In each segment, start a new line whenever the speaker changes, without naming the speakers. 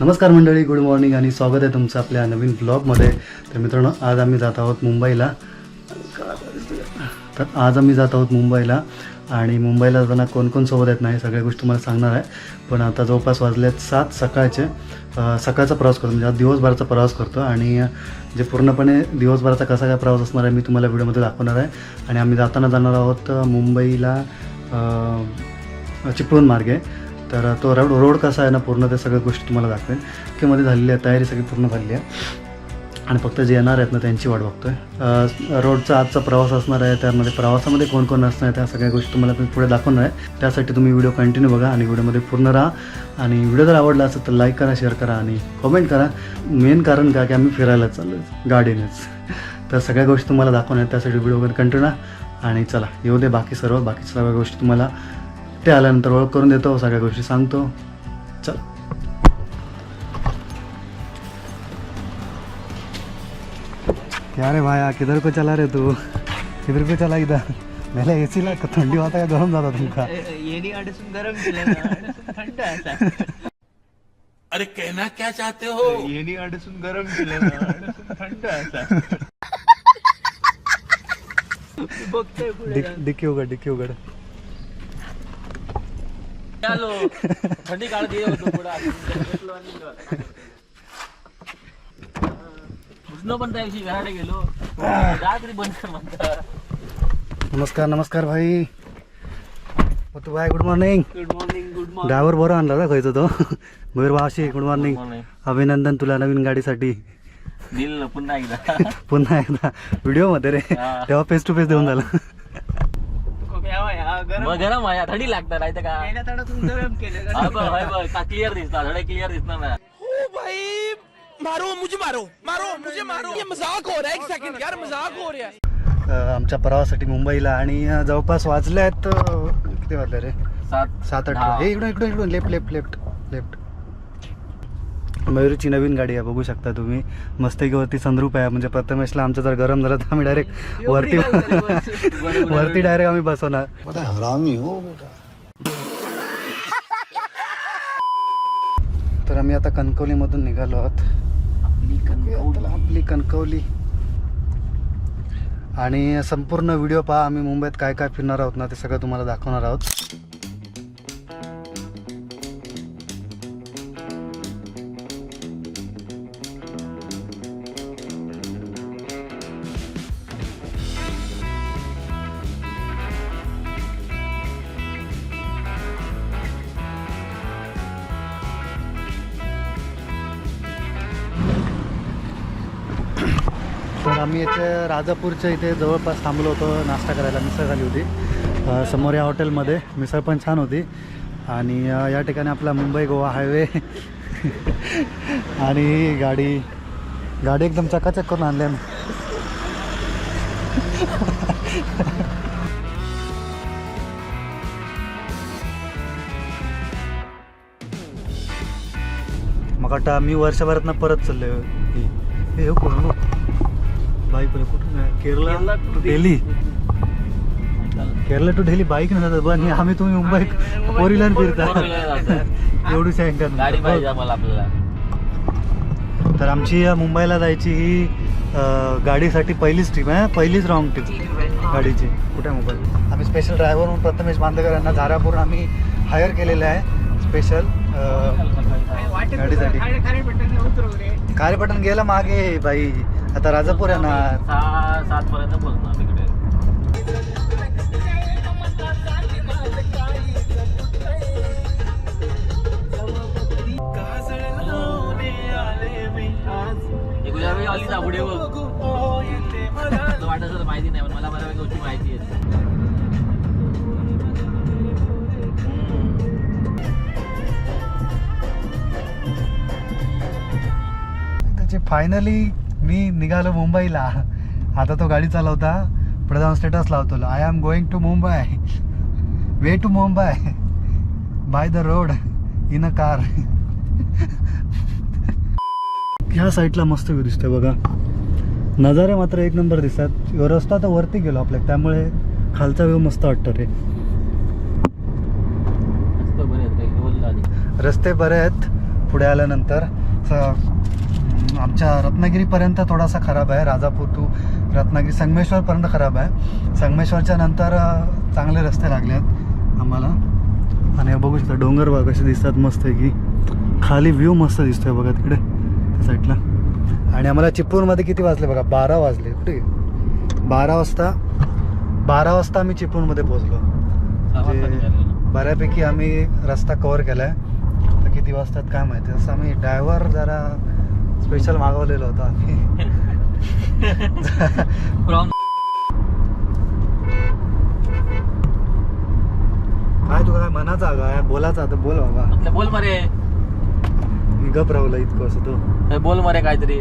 नमस्कार मंडळी, good morning आणि स्वागत आहे तुमचं आपल्या नवीन ब्लॉगमध्ये. तर मित्रांनो, आज आम्ही जात आहोत मुंबईला. आणि मुंबईला जाताना कोण कोण सोबत येत नाही सगळ्या गोष्टी तुम्हाला सांगणार आहे. पण आता जवळपास वाजलेत 7 सकाळचे. सकाळचा प्रवास करतो, म्हणजे आज दिवसभराचा प्रवास करतो आणि जे पूर्णपणे दिवसभराचा कसा काय प्रवास असणार आहे मी तुम्हाला व्हिडिओमध्ये दाखवणार आहे. आणि आम्ही जाताना जाणार आहोत मुंबईला चिपळूण मार्गे. तर तो रोड कसा आहे ना, पूर्ण ते सगळ्या गोष्टी तुम्हाला दाखवेन. की मध्ये झालेली आहे, तयारी सगळी पूर्ण झालेली आहे आणि फक्त जे येणार आहेत ना त्यांची वाट बघतोय. रोडचा आजचा प्रवास असणार आहे, त्यामध्ये प्रवासामध्ये कोण कोण असणार आहे त्या सगळ्या गोष्टी तुम्हाला मी पुढे दाखवणार आहे. त्यासाठी तुम्ही व्हिडिओ कंटिन्यू बघा आणि व्हिडिओमध्ये पूर्ण राहा. आणि व्हिडिओ जर आवडला असेल तर लाईक करा, शेअर करा आणि कमेंट करा. मेन कारण का की आम्ही फिरायला चाललो गाडीनेच. तर सगळ्या गोष्टी तुम्हाला दाखवणार आहेत, त्यासाठी व्हिडिओ कंटिन्यू राहा. आणि चला येऊ दे बाकी सगळ्या गोष्टी तुम्हाला ते आल्यानंतर ओळख करून देतो, सगळ्या गोष्टी सांगतो. चल. क्या रे भाया, किधर को चला रे तू? किधर को चला इधर? मेला एसी ला थंडी होता का गरम जाता तुमका?
येणी अडसून गरम केलं थंड असा.
अरे कहना क्या चाहते हो?
येणी अडसून गरम केलं थंड असा. बघतोय पुढे
डिक्की उघड.
आलो थंडी काळ दे होतो पुढे घुसलो पण त्या दिवशी घराकडे गेलो रात्री बंद कर म्हणतात.
नमस्कार भाई. तू भाई good morning.
Good morning.
Driver बरोबर आणला ना खायचं तो मयूर भावाशी. Good morning. अभिनंदन तुला नवीन गाडीसाठी.
दिल
पुन्हा एकदा व्हिडिओमध्ये रे, तेव्हा फेस टू फेस देऊन झाला.
गरम आहे, थंडी लागतात नाही तर काय क्लिअर दिसतात, थोडे क्लिअर दिसणार ना.
भाई मुझे मारो ये मजाक हो रहा है. एक सेकंड यार, मजाक हो रहा है.
आमच्या प्रवासासाठी मुंबईला आणि जवळपास वाजले आहेत किती वाजले रे? 7-8. इकडून लेफ्ट. मयूरची नवीन गाडी आहे, बघू शकता तुम्ही. मस्तपैकी सनरूप आहे, म्हणजे प्रथमेशला आमचं जर गरम झालं तर आम्ही डायरेक्ट वरती डायरेक्ट आम्ही बसवणार. हरामी हो बेटा. तर आम्ही आता कणकवलीमधून निघालो आहोत. आपली कणकवली. आणि संपूर्ण व्हिडिओ पहा. आम्ही मुंबईत काय काय फिरणार आहोत ना ते सगळं तुम्हाला दाखवणार आहोत. तर आम्ही इथे राजापूरच्या इथे जवळपास थांबलो होतो नाश्ता करायला. मिसळ झाली होती समोर या हॉटेलमध्ये. मिसळ पण छान होती. आणि या ठिकाणी आपला मुंबई गोवा हायवे. आणि गाडी एकदम चकाचक करून आणली आम्ही. मग आता मी वर्षभरातनं परत चाललोय. हे कोण बाईक कुठून आहे? Kerala to Delhi. Kerala to Delhi bike नाही जातात पण आम्ही तुम्ही मुंबई 4 व्हीलर फिरता एवढी
गाडी पाहिजे आम्हाला आपल्याला.
तर आमची मुंबईला जायची ही गाडीसाठी पहिलीच ट्रिप आहे, पहिलीच रॉंग ट्रिप गाडीची. कुठे मोबाईल? आम्ही स्पेशल ड्रायव्हर म्हणून प्रथमेश बांदेकर यांना झारापूर आम्ही हायर केलेलं आहे स्पेशल गाडीसाठी. खारेपटण गेला मागे बाई, आता राजापूर आहे ना.
7 पर्यंत पोहोचणार तिकडे. पुढे वाटत माहिती नाही पण मला बऱ्यापैकी गोष्टी माहिती आहे.
त्याचे फायनली मी निघालो मुंबईला. आता तो गाडी चालवता पुढे जाऊन स्टेटस लावतो, I am going to Mumbai, way to Mumbai by the road in a car. ह्या साईडला मस्त व्ह्यू दिसतोय बघा. नजारे मात्र एक नंबर दिसतात. रस्ता तर वरती गेलो आपल्या, त्यामुळे खालचा व्ह्यू मस्त वाटतो रे. रस्ते बरे आहेत, पुढे आल्यानंतर आमच्या रत्नागिरीपर्यंत थोडासा खराब आहे, राजापूर टू रत्नागिरी संगमेश्वरपर्यंत खराब आहे. संगमेश्वरच्या नंतर चांगले रस्ते लागले आहेत आम्हाला. आणि बघू शकता डोंगर बघा कसे दिसतात मस्त आहे की, खाली व्ह्यू मस्त दिसतोय बघा तिकडे त्या साईडला. आणि आम्हाला चिपळूणमध्ये किती वाजले बघा, 12 वाजले. कुठे 12 वाजता आम्ही चिपळूणमध्ये पोहोचलो. म्हणजे बऱ्यापैकी आम्ही रस्ता कव्हर केला आहे. तर किती वाजतात काय माहिती. असं आम्ही ड्रायव्हर जरा स्पेशल मागवलेलं होतं आम्ही. काय तुला काय मनाचा काय बोलायचा आता बोल बाबा.
बोल मरे,
मी गप राहुला इतकं असं तो
बोल मरे काहीतरी.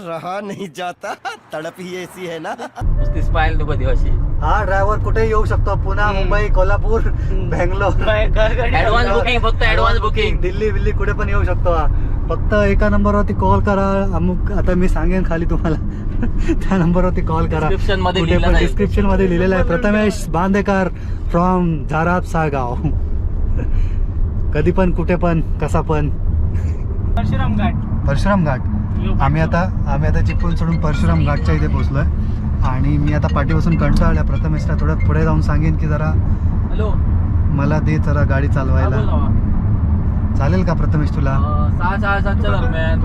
रहा नहीं जाता, तड़प ही ऐसी है ना.
नुसती स्माइल नको दिवशी.
हा ड्रायव्हर कुठेही येऊ शकतो, पुणे, मुंबई, कोल्हापूर, बेंगलोर.
ऍडव्हान्स बुकिंग, फक्त ऍडव्हान्स बुकिंग.
दिल्ली बिल्ली कुठे पण येऊ शकतो हा. फक्त एका नंबरवरती कॉल करा. अमुक आता मी सांगेन खाली तुम्हाला त्या नंबरवरती कॉल करा.
Description मध्ये
कुठे
लिहिलेलं
पण
आहे.
डिस्क्रिप्शन मध्ये लिहिलेलं आहे, प्रथमेश बांदेकर फ्रॉम झाराप साळगाव. कधी पण कुठे पण कसा पण. परशुराम घाट. आम्ही आता चिपळूण सोडून परशुराम घाटच्या इथे पोहोचलोय. आणि मी आता पाठीपासून कंटाळल्या. प्रथमेशला थोडं पुढे जाऊन सांगेन की जरा
हॅलो,
मला दे जरा गाडी चालवायला. चालेल का प्रथमेश तुला?
6:30 दरम्यान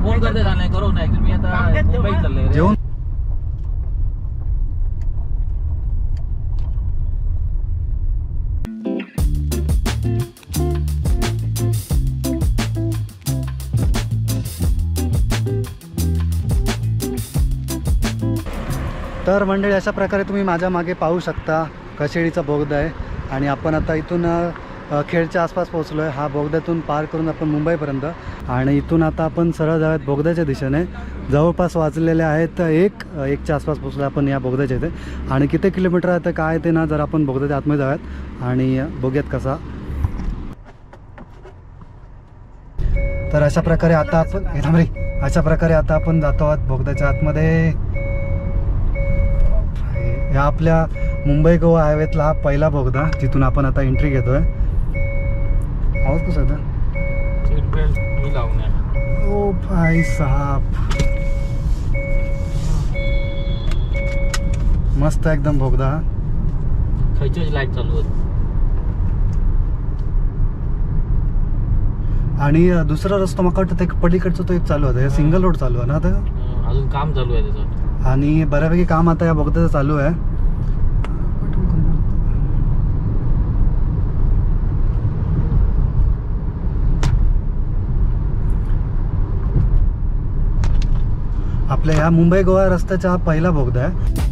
फोन करते नाही करू ना. ऍक्च्युली मी आता मुंबईत चाललोय रे.
जेवण तर मंडळी अशा प्रकारे तुम्ही माझ्या मागे पाहू शकता कशेळीचा बोगदा आहे. आणि आपण आता इथून खेडच्या आसपास पोहोचलो आहे. हा बोगद्यातून पार करून आपण मुंबईपर्यंत. आणि इथून आता आपण सरळ जाऊयात बोगद्याच्या दिशेने. जवळपास वाजलेले आहेत एकच्या आसपास पोहोचलो आपण या बोगद्याच्या इथे. आणि किती किलोमीटर आहे तर काय ते ना जर आपण बोगद्याच्या आतमध्ये जाऊयात आणि बघूयात कसा. तर अशा प्रकारे आता आपण जातो आहोत बोगद्याच्या आतमध्ये. ह्या आपल्या मुंबई गोवा हायवेतला हा पहिला बोगदा जिथून आपण आता एंट्री घेतोय. आवाज कसा होता?
सीट बेल्ट मी लावणार.
ओ भाई साहब, मस्त एकदम बोगदा.
खायचीच लाईट चालू होती.
आणि दुसरा रस्ता मला वाटतं ते पलीकडचं तो एक चालू होता. सिंगल रोड चालू आहे ना आता.
अजून काम चालू आहे त्याचं.
आणि बऱ्यापैकी काम आता या बोगद्याचं चालू आहे. आपल्या ह्या मुंबई गोवा रस्त्याचा हा पहिला बोगदा आहे.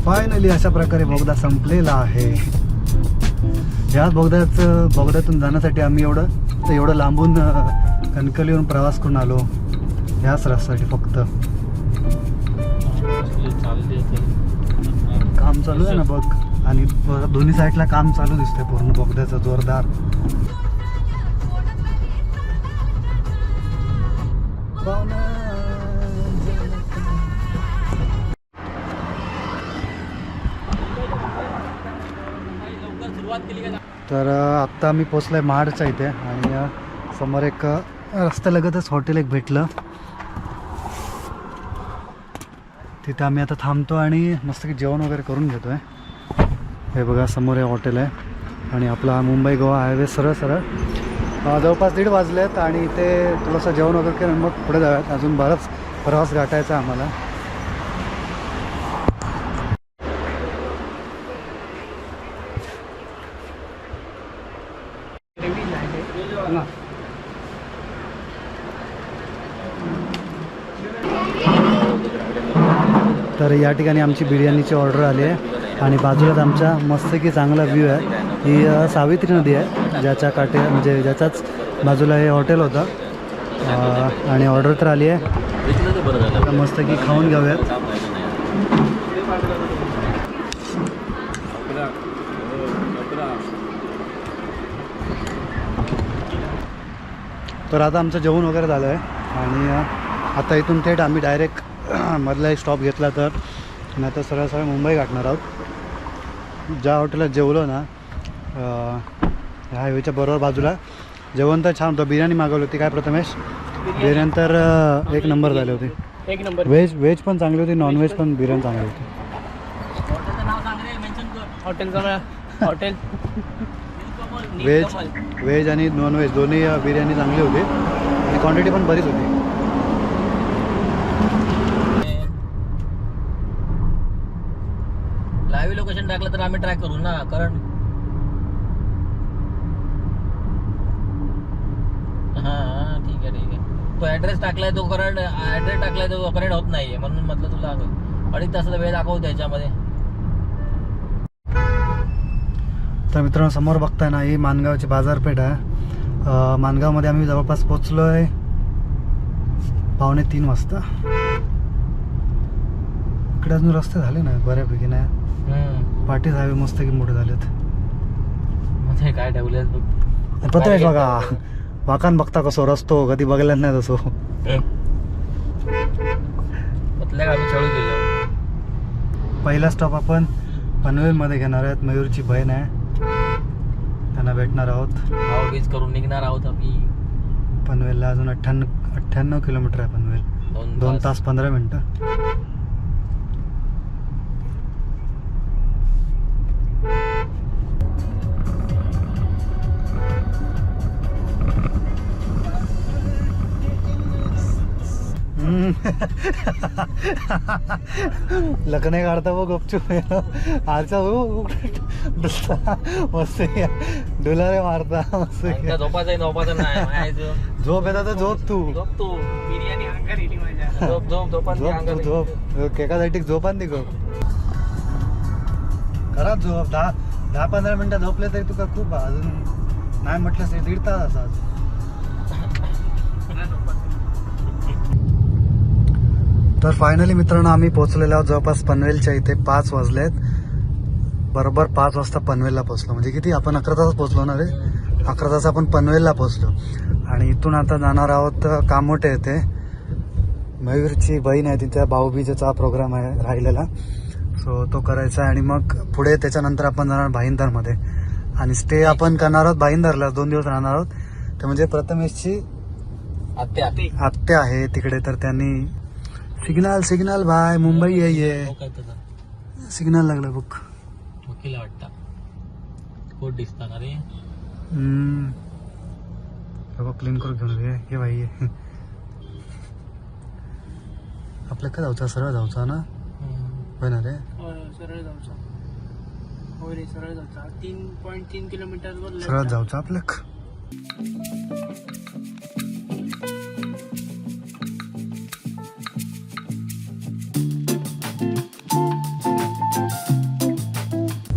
फायनली अशा प्रकारे बोगदा संपलेला आहे. याच बोगद्यातून जाण्यासाठी आम्ही एवढं लांबून कणकवलीवरून प्रवास करून आलो याच रस्त्यासाठी. फक्त काम चालू आहे ना बघ. आणि दोन्ही साईडला काम चालू दिसतंय पूर्ण बोगद्याचं जोरदार. तर आत्ता आम्ही पोचलो आहे महाडच्या इथे. आणि समोर एक रस्त्यालगतच हॉटेल एक भेटलं. तिथे आम्ही आता थांबतो आणि मस्त की जेवण वगैरे करून घेतो आहे. हे बघा समोर हे हॉटेल आहे. आणि आपला मुंबई गोवा हायवे सरळ जवळपास 1:30 वाजले आहेत. आणि इथे थोडंसं जेवण वगैरे केलं मग पुढे जाऊयात. अजून बराच प्रवास गाठायचा आम्हाला. तर या ठिकाणी आमची बिर्याणीची ऑर्डर आली आहे. आणि बाजूलाच आमच्या मस्त की चांगला व्ह्यू आहे. ही सावित्री नदी आहे ज्याच्या काठे म्हणजे ज्याच्याच बाजूला हे हॉटेल होतं. आणि ऑर्डर तर आली आहे.
विकलं तर बरं झालं.
आता मस्त की खाऊन घेऊयात.
काम राहिलं नाही.
तर आता आमचं जेवण वगैरे झालं आहे आणि आता इथून थेट आम्ही डायरेक्ट मधला एक स्टॉप घेतला तर आणि आता सरळ सरळ मुंबई गाठणार आहोत. ज्या हॉटेलात जेवलो ना ह्या हायवेच्या बरोबर बाजूला जेवण तर छान होतं. बिर्याणी मागवली होती काय प्रथमेश? बिर्याणी तर एक नंबर झाली होती.
एक नंबर.
व्हेज पण चांगली होती, नॉनव्हेज पण बिर्याणी चांगली होती.
हॉटेलचं नाव सांग रे, मेन्शन कर.
हॉटेलचा हॉटेल
व्हेज आणि नॉनव्हेज दोन्ही बिर्याणी चांगली होती आणि क्वांटिटी पण बरीच होती.
लाईव्ह लोकेशन टाकलं तर आम्ही ट्रॅक करू ना, कारण हां ठीक आहे. तो ॲड्रेस टाकलाय तो करंट, ॲड्रेस टाकलाय तो कनेक्ट होत नाहीये, म्हणून म्हटलं तुला 2.5 तासाचा वेळ दाखवतो याच्यामध्ये.
तर मित्रांनो समोर बघताय ना ही मानगावची बाजारपेठ आहे. मानगावमध्ये आम्ही जवळपास पोचलो आहे 2:45 वाजता. इकडे अजून रस्ते झाले ना बऱ्यापैकी नाही. पाटील हायवे मस्त की मोठे झालेत.
म्हणजे काय ठेवले बघ.
प्रथमेश बघा वाकान बघता कसो रस्तो कधी बघलाच नाही तसो.
म्हटलं आम्ही चढू गेलो.
पहिला स्टॉप आपण पनवेलमध्ये घेणार आहेत. मयूरची बहीण आहे, त्यांना भेटणार आहोत.
भाव बीज करून निघणार आहोत आम्ही.
पनवेलला अजून 98 किलोमीटर आहे पनवेल. 2 तास 15 मिनटं. लग्न काढता बघ गपचूप आरचा मस्त डुलारे मारता मस्त.
झोपाचं नाही
झोप येतात तर झोप तू.
बिर्याणी अंगार येते माझ्या.
झोप झोप एकासाठी झोप आणि गप खराब झोप. 10-15 मिनिटं झोपले तरी तुका खूप अजून नाही म्हटलं तरी 1.5 तास असा. तर फायनली मित्रांनो आम्ही पोहोचलेलो आहोत जवळपास पनवेलच्या इथे. 5 वाजलेत बरोबर. 5 वाजता पनवेलला पोहोचलो. म्हणजे किती आपण 11 तास पोहोचलो ना रे. 11 तास आपण पनवेलला पोहोचलो आणि इथून आता जाणार आहोत कामोठे येथे. मयूरची बहीण आहे तिच्या भाऊबीजेचा प्रोग्राम आहे राहिलेला, सो तो करायचा आहे. आणि मग पुढे त्याच्यानंतर आपण जाणार भाईंदरमध्ये आणि स्टे आपण करणार आहोत भाईंदरला. 2 दिवस राहणार आहोत. ते म्हणजे प्रथमेशची आत्या आहे तिकडे, तर त्यांनी सिग्नल भाई मुंबई ये सिग्नल लागला बघ.
वकील वाटतं कोट दिसता ना रे.
क्लीन करून घेऊन हे भाई आपल्या काय जाऊचा सरळ जाऊचा ना होय ना रे.
सरळ जाऊचा. होय रे सरळ जाऊचा. 3.3 किलोमीटर
सरळ जाऊचा आपल्या.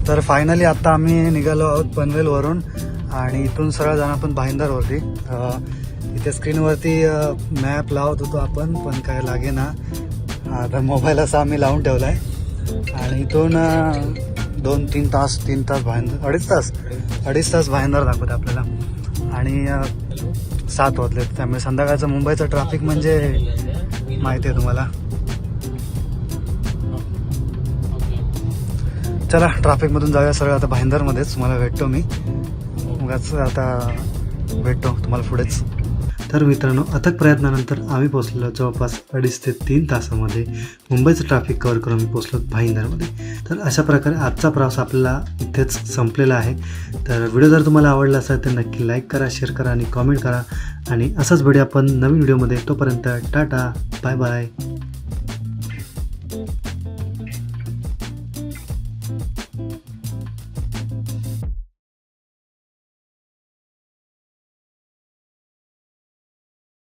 तर फायनली आता आम्ही निघालो आहोत पनवेलवरून आणि इथून सरळ जाणार आपण भाईंदरवरती. इथे स्क्रीनवरती मॅप लावत होतो आपण पण काय लागे ना. आता मोबाईल असा आम्ही लावून ठेवला आहे आणि इथून 2-3 तास 3 तास भाईंदर 2.5 तास भाईंदर दाखवते आपल्याला. आणि 7 वाजलेत त्यामुळे संध्याकाळचं मुंबईचं ट्रॅफिक म्हणजे माहिती आहे तुम्हाला. चला ट्रॅफिकमधून जाऊया सरळ आता भाईंदरमध्येच. तुम्हाला भेटतो मी मगच आता भेटतो तुम्हाला पुढेच. तर मित्रांनो अथक प्रयत्नानंतर आम्ही पोहोचलो जवळपास 2.5 ते 3 तासामध्ये मुंबईचं ट्रॅफिक कव्हर करून आम्ही पोहोचलो भाईंदरमध्ये. तर अशा प्रकारे आजचा प्रवास आपला इथेच संपलेला आहे. तर व्हिडिओ जर तुम्हाला आवडला असेल तर नक्की लाईक करा, शेअर करा आणि कॉमेंट करा. आणि असंच भेटूया आपण नवीन व्हिडिओमध्ये. तोपर्यंत टाटा बाय बाय.